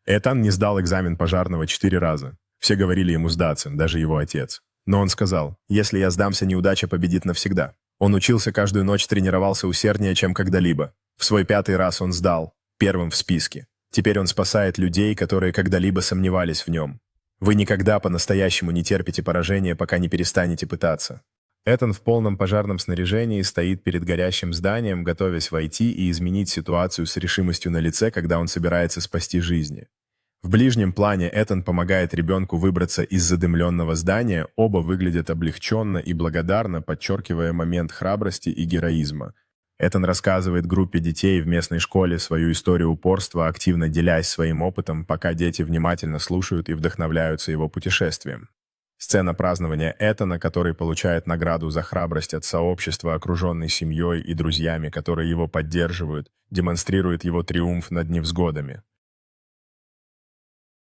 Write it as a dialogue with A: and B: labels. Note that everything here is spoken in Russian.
A: Этан не сдал экзамен пожарного 4 раза. Все говорили ему сдаться, даже его отец. Но он сказал: «Если я сдамся, неудача победит навсегда». Он учился каждую ночь, тренировался усерднее, чем когда-либо. В свой 5-й раз он сдал, первым в списке. Теперь он спасает людей, которые когда-либо сомневались в нем. Вы никогда по-настоящему не терпите поражения, пока не перестанете пытаться. Этан в полном пожарном снаряжении стоит перед горящим зданием, готовясь войти и изменить ситуацию с решимостью на лице, когда он собирается спасти жизни. В ближнем плане Этан помогает ребенку выбраться из задымленного здания, оба выглядят облегченно и благодарно, подчеркивая момент храбрости и героизма. Этан рассказывает группе детей в местной школе свою историю упорства, активно делясь своим опытом, пока дети внимательно слушают и вдохновляются его путешествием. Сцена празднования Этана, который получает награду за храбрость от сообщества, окруженный семьей и друзьями, которые его поддерживают, демонстрирует его триумф над невзгодами.